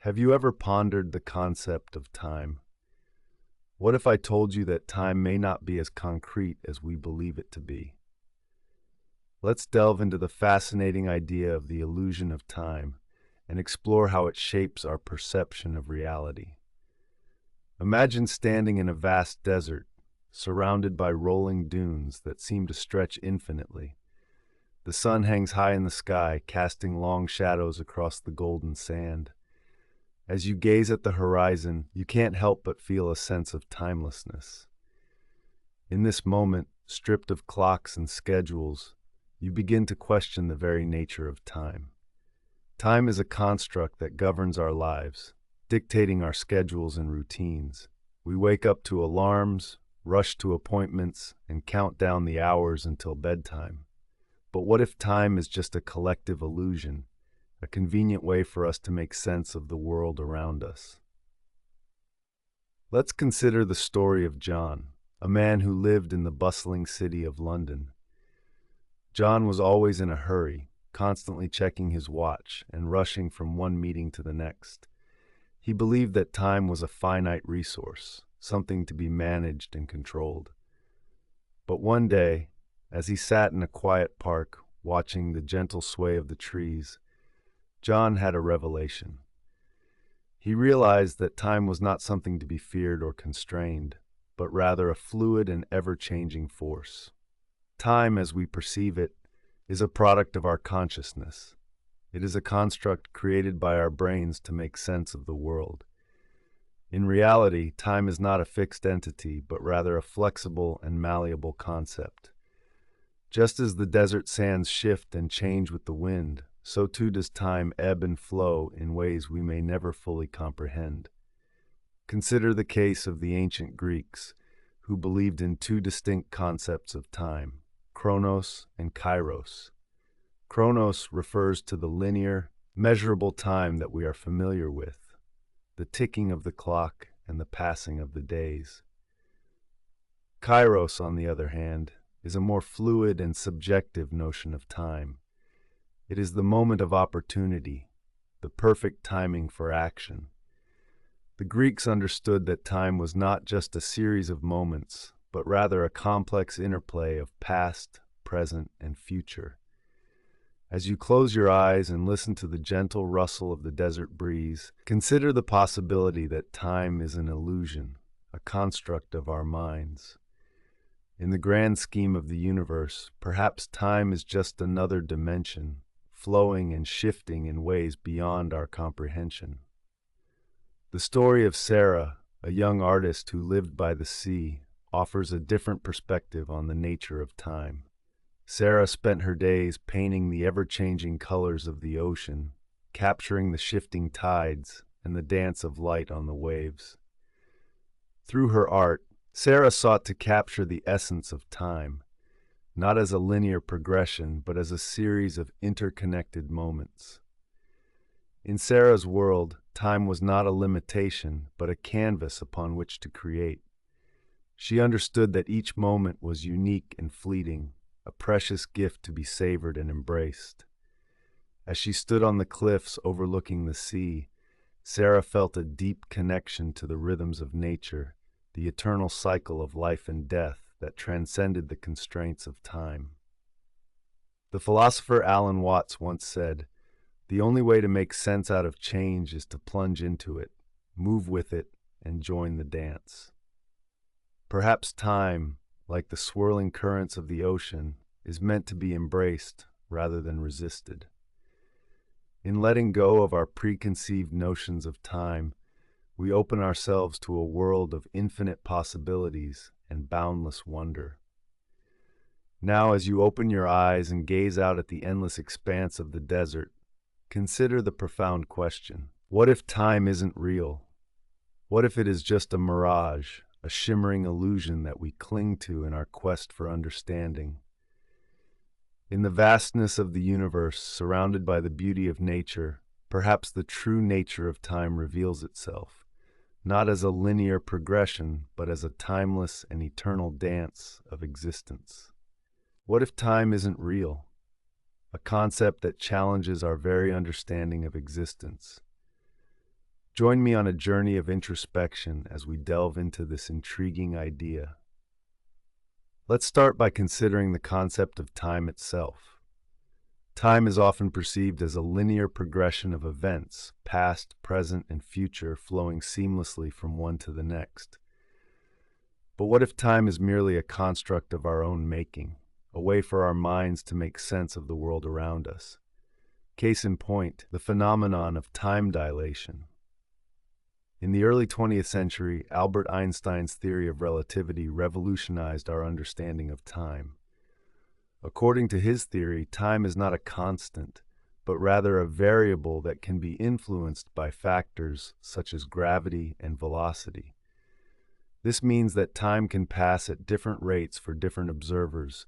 Have you ever pondered the concept of time? What if I told you that time may not be as concrete as we believe it to be? Let's delve into the fascinating idea of the illusion of time and explore how it shapes our perception of reality. Imagine standing in a vast desert, surrounded by rolling dunes that seem to stretch infinitely. The sun hangs high in the sky, casting long shadows across the golden sand. As you gaze at the horizon, you can't help but feel a sense of timelessness. In this moment, stripped of clocks and schedules, you begin to question the very nature of time. Time is a construct that governs our lives, dictating our schedules and routines. We wake up to alarms, rush to appointments, and count down the hours until bedtime. But what if time is just a collective illusion, a convenient way for us to make sense of the world around us? Let's consider the story of John, a man who lived in the bustling city of London. John was always in a hurry, constantly checking his watch and rushing from one meeting to the next. He believed that time was a finite resource, something to be managed and controlled. But one day, as he sat in a quiet park, watching the gentle sway of the trees, John had a revelation. He realized that time was not something to be feared or constrained, but rather a fluid and ever-changing force. Time, as we perceive it, is a product of our consciousness. It is a construct created by our brains to make sense of the world. In reality, time is not a fixed entity, but rather a flexible and malleable concept. Just as the desert sands shift and change with the wind, so too does time ebb and flow in ways we may never fully comprehend. Consider the case of the ancient Greeks, who believed in two distinct concepts of time, chronos and kairos. Chronos refers to the linear, measurable time that we are familiar with, the ticking of the clock and the passing of the days. Kairos, on the other hand, is a more fluid and subjective notion of time. It is the moment of opportunity, the perfect timing for action. The Greeks understood that time was not just a series of moments, but rather a complex interplay of past, present, and future. As you close your eyes and listen to the gentle rustle of the desert breeze, consider the possibility that time is an illusion, a construct of our minds. In the grand scheme of the universe, perhaps time is just another dimension, flowing and shifting in ways beyond our comprehension. The story of Sarah, a young artist who lived by the sea, offers a different perspective on the nature of time. Sarah spent her days painting the ever-changing colors of the ocean, capturing the shifting tides and the dance of light on the waves. Through her art, Sarah sought to capture the essence of time, not as a linear progression, but as a series of interconnected moments. In Sarah's world, time was not a limitation, but a canvas upon which to create. She understood that each moment was unique and fleeting, a precious gift to be savored and embraced. As she stood on the cliffs overlooking the sea, Sarah felt a deep connection to the rhythms of nature, the eternal cycle of life and death that transcended the constraints of time. The philosopher Alan Watts once said, "The only way to make sense out of change is to plunge into it, move with it, and join the dance." Perhaps time, like the swirling currents of the ocean, is meant to be embraced rather than resisted. In letting go of our preconceived notions of time, we open ourselves to a world of infinite possibilities and boundless wonder. Now, as you open your eyes and gaze out at the endless expanse of the desert, consider the profound question: what if time isn't real? What if it is just a mirage, a shimmering illusion that we cling to in our quest for understanding? In the vastness of the universe, surrounded by the beauty of nature, perhaps the true nature of time reveals itself, not as a linear progression, but as a timeless and eternal dance of existence. What if time isn't real? A concept that challenges our very understanding of existence. Join me on a journey of introspection as we delve into this intriguing idea. Let's start by considering the concept of time itself. Time is often perceived as a linear progression of events, past, present, and future, flowing seamlessly from one to the next. But what if time is merely a construct of our own making, a way for our minds to make sense of the world around us? Case in point, the phenomenon of time dilation. In the early 20th century, Albert Einstein's theory of relativity revolutionized our understanding of time. According to his theory, time is not a constant, but rather a variable that can be influenced by factors such as gravity and velocity. This means that time can pass at different rates for different observers,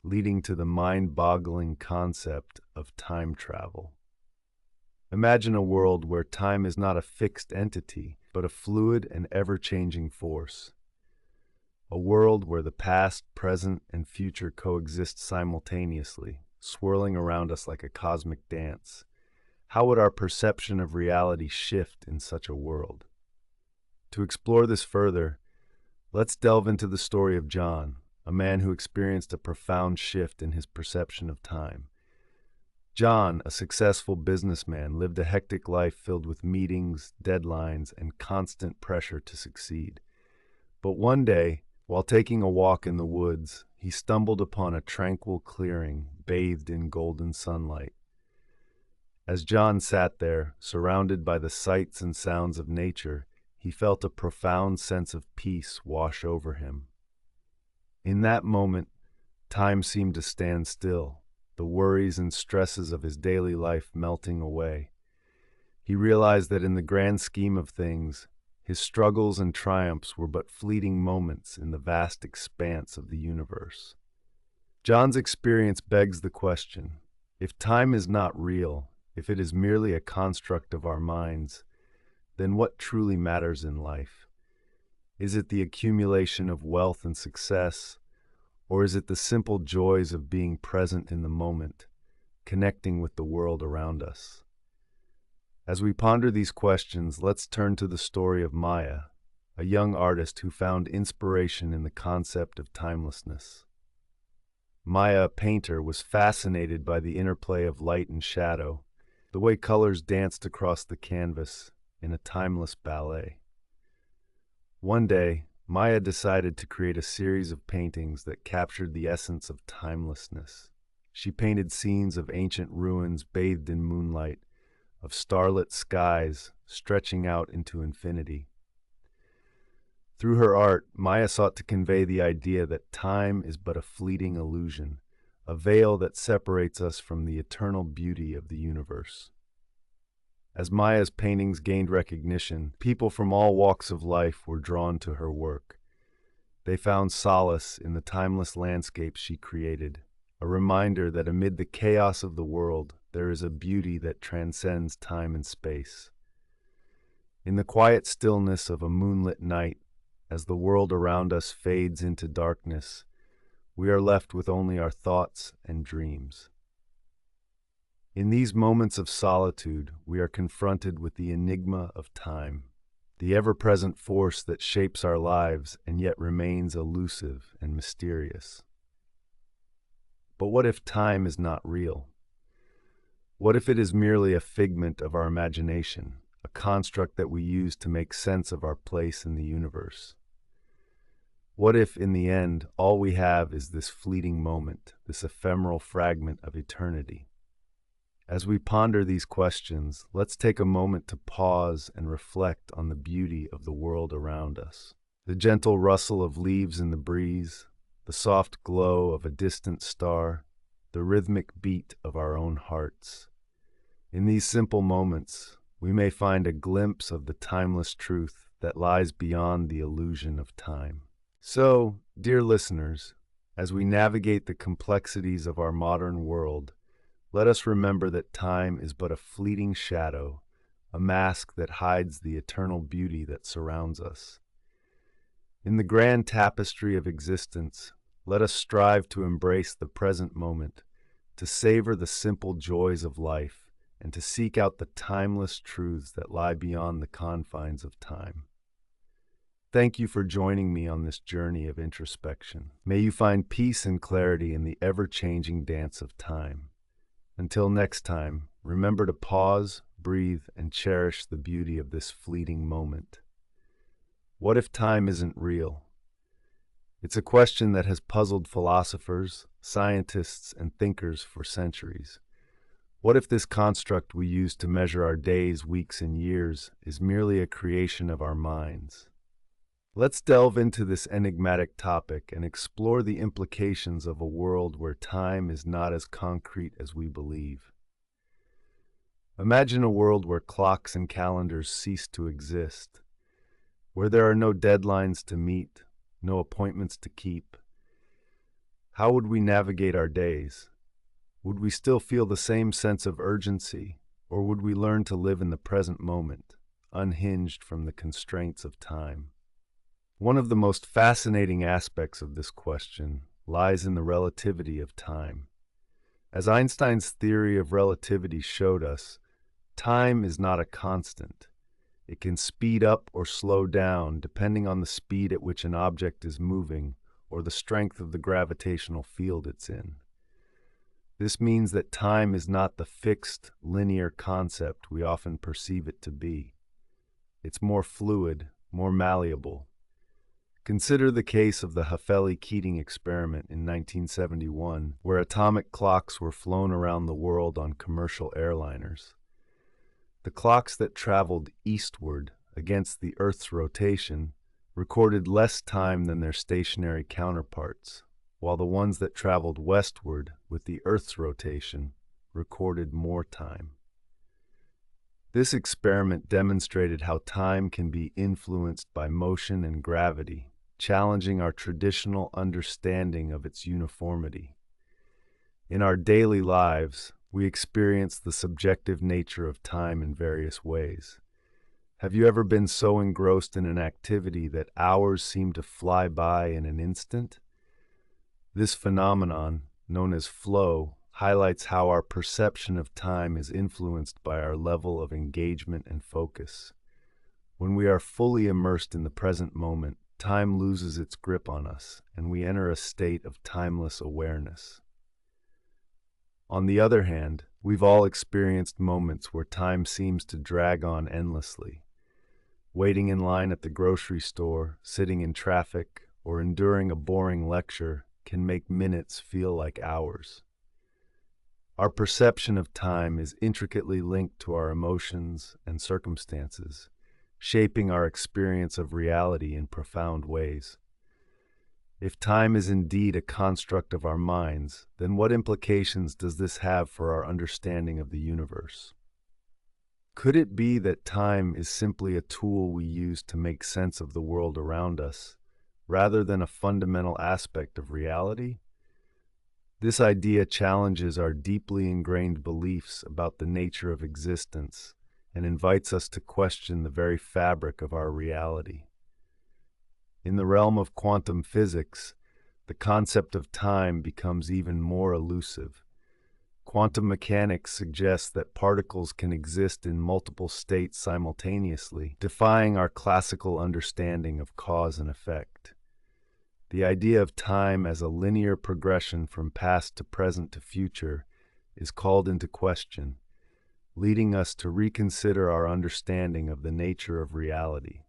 leading to the mind-boggling concept of time travel. Imagine a world where time is not a fixed entity, but a fluid and ever-changing force. A world where the past, present, and future coexist simultaneously, swirling around us like a cosmic dance. How would our perception of reality shift in such a world? To explore this further, let's delve into the story of John, a man who experienced a profound shift in his perception of time. John, a successful businessman, lived a hectic life filled with meetings, deadlines, and constant pressure to succeed. But one day, while taking a walk in the woods, he stumbled upon a tranquil clearing bathed in golden sunlight. As John sat there, surrounded by the sights and sounds of nature, he felt a profound sense of peace wash over him. In that moment, time seemed to stand still, the worries and stresses of his daily life melting away. He realized that in the grand scheme of things, his struggles and triumphs were but fleeting moments in the vast expanse of the universe. John's experience begs the question, if time is not real, if it is merely a construct of our minds, then what truly matters in life? Is it the accumulation of wealth and success, or is it the simple joys of being present in the moment, connecting with the world around us? As we ponder these questions, let's turn to the story of Maya, a young artist who found inspiration in the concept of timelessness. Maya, a painter, was fascinated by the interplay of light and shadow, the way colors danced across the canvas in a timeless ballet. One day, Maya decided to create a series of paintings that captured the essence of timelessness. She painted scenes of ancient ruins bathed in moonlight, of starlit skies stretching out into infinity. Through her art, Maya sought to convey the idea that time is but a fleeting illusion, a veil that separates us from the eternal beauty of the universe. As Maya's paintings gained recognition, people from all walks of life were drawn to her work. They found solace in the timeless landscapes she created, a reminder that amid the chaos of the world, there is a beauty that transcends time and space. In the quiet stillness of a moonlit night, as the world around us fades into darkness, we are left with only our thoughts and dreams. In these moments of solitude, we are confronted with the enigma of time, the ever-present force that shapes our lives and yet remains elusive and mysterious. But what if time is not real? What if it is merely a figment of our imagination, a construct that we use to make sense of our place in the universe? What if, in the end, all we have is this fleeting moment, this ephemeral fragment of eternity? As we ponder these questions, let's take a moment to pause and reflect on the beauty of the world around us. The gentle rustle of leaves in the breeze, the soft glow of a distant star, the rhythmic beat of our own hearts. In these simple moments, we may find a glimpse of the timeless truth that lies beyond the illusion of time. So, dear listeners, as we navigate the complexities of our modern world, let us remember that time is but a fleeting shadow, a mask that hides the eternal beauty that surrounds us. In the grand tapestry of existence, let us strive to embrace the present moment, to savor the simple joys of life, and to seek out the timeless truths that lie beyond the confines of time. Thank you for joining me on this journey of introspection. May you find peace and clarity in the ever-changing dance of time. Until next time, remember to pause, breathe, and cherish the beauty of this fleeting moment. What if time isn't real? It's a question that has puzzled philosophers, scientists, and thinkers for centuries. What if this construct we use to measure our days, weeks, and years is merely a creation of our minds? Let's delve into this enigmatic topic and explore the implications of a world where time is not as concrete as we believe. Imagine a world where clocks and calendars cease to exist, where there are no deadlines to meet, no appointments to keep. How would we navigate our days? Would we still feel the same sense of urgency, or would we learn to live in the present moment, unhinged from the constraints of time? One of the most fascinating aspects of this question lies in the relativity of time. As Einstein's theory of relativity showed us, time is not a constant. It can speed up or slow down depending on the speed at which an object is moving or the strength of the gravitational field it's in. This means that time is not the fixed, linear concept we often perceive it to be. It's more fluid, more malleable. Consider the case of the Hafele-Keating experiment in 1971, where atomic clocks were flown around the world on commercial airliners. The clocks that traveled eastward against the Earth's rotation recorded less time than their stationary counterparts, while the ones that traveled westward with the Earth's rotation recorded more time. This experiment demonstrated how time can be influenced by motion and gravity, challenging our traditional understanding of its uniformity. In our daily lives, we experience the subjective nature of time in various ways. Have you ever been so engrossed in an activity that hours seem to fly by in an instant? This phenomenon, known as flow, highlights how our perception of time is influenced by our level of engagement and focus. When we are fully immersed in the present moment, time loses its grip on us, and we enter a state of timeless awareness. On the other hand, we've all experienced moments where time seems to drag on endlessly. Waiting in line at the grocery store, sitting in traffic, or enduring a boring lecture can make minutes feel like hours. Our perception of time is intricately linked to our emotions and circumstances, shaping our experience of reality in profound ways. If time is indeed a construct of our minds, then what implications does this have for our understanding of the universe? Could it be that time is simply a tool we use to make sense of the world around us, rather than a fundamental aspect of reality? This idea challenges our deeply ingrained beliefs about the nature of existence and invites us to question the very fabric of our reality. In the realm of quantum physics, the concept of time becomes even more elusive. Quantum mechanics suggests that particles can exist in multiple states simultaneously, defying our classical understanding of cause and effect. The idea of time as a linear progression from past to present to future is called into question, leading us to reconsider our understanding of the nature of reality.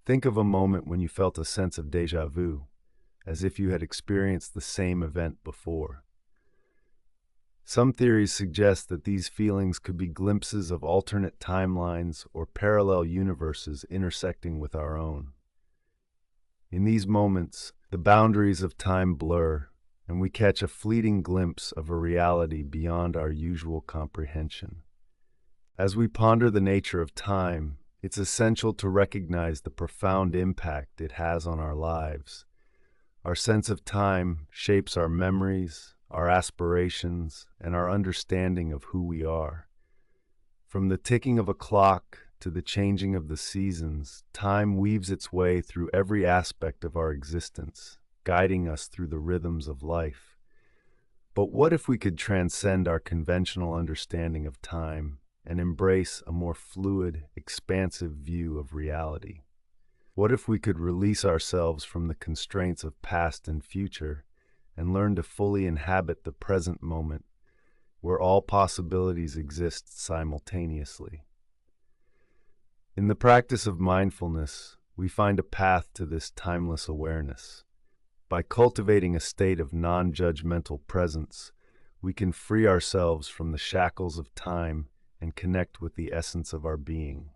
Think of a moment when you felt a sense of déjà vu, as if you had experienced the same event before. Some theories suggest that these feelings could be glimpses of alternate timelines or parallel universes intersecting with our own. In these moments, the boundaries of time blur, and we catch a fleeting glimpse of a reality beyond our usual comprehension. As we ponder the nature of time, it's essential to recognize the profound impact it has on our lives. Our sense of time shapes our memories, our aspirations, and our understanding of who we are. From the ticking of a clock to the changing of the seasons, time weaves its way through every aspect of our existence, guiding us through the rhythms of life. But what if we could transcend our conventional understanding of time and embrace a more fluid, expansive view of reality? What if we could release ourselves from the constraints of past and future and learn to fully inhabit the present moment where all possibilities exist simultaneously? In the practice of mindfulness, we find a path to this timeless awareness. By cultivating a state of non-judgmental presence, we can free ourselves from the shackles of time and connect with the essence of our being.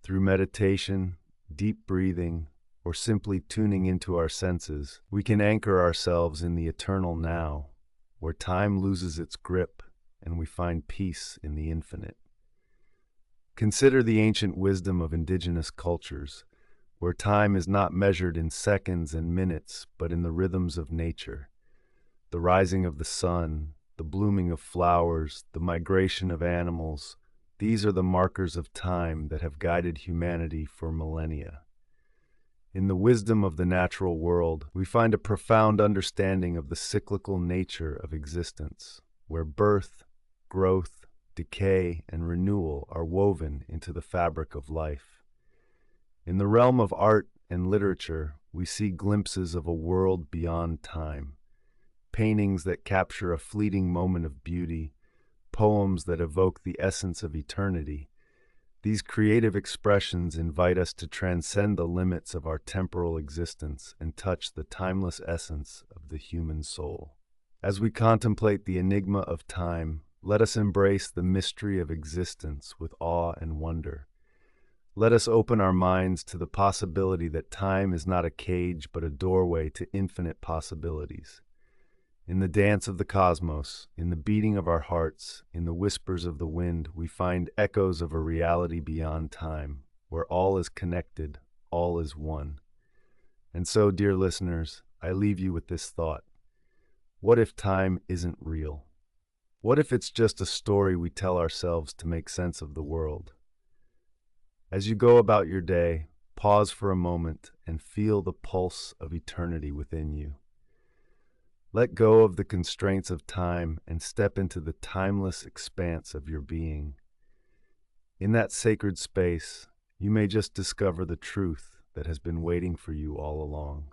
Through meditation, deep breathing, or simply tuning into our senses, we can anchor ourselves in the eternal now, where time loses its grip and we find peace in the infinite. Consider the ancient wisdom of indigenous cultures, where time is not measured in seconds and minutes, but in the rhythms of nature. The rising of the sun, the blooming of flowers, the migration of animals, these are the markers of time that have guided humanity for millennia. In the wisdom of the natural world, we find a profound understanding of the cyclical nature of existence, where birth, growth, decay, and renewal are woven into the fabric of life. In the realm of art and literature, we see glimpses of a world beyond time, paintings that capture a fleeting moment of beauty, poems that evoke the essence of eternity. These creative expressions invite us to transcend the limits of our temporal existence and touch the timeless essence of the human soul. As we contemplate the enigma of time, let us embrace the mystery of existence with awe and wonder. Let us open our minds to the possibility that time is not a cage but a doorway to infinite possibilities. In the dance of the cosmos, in the beating of our hearts, in the whispers of the wind, we find echoes of a reality beyond time, where all is connected, all is one. And so, dear listeners, I leave you with this thought. What if time isn't real? What if it's just a story we tell ourselves to make sense of the world? As you go about your day, pause for a moment and feel the pulse of eternity within you. Let go of the constraints of time and step into the timeless expanse of your being. In that sacred space, you may just discover the truth that has been waiting for you all along.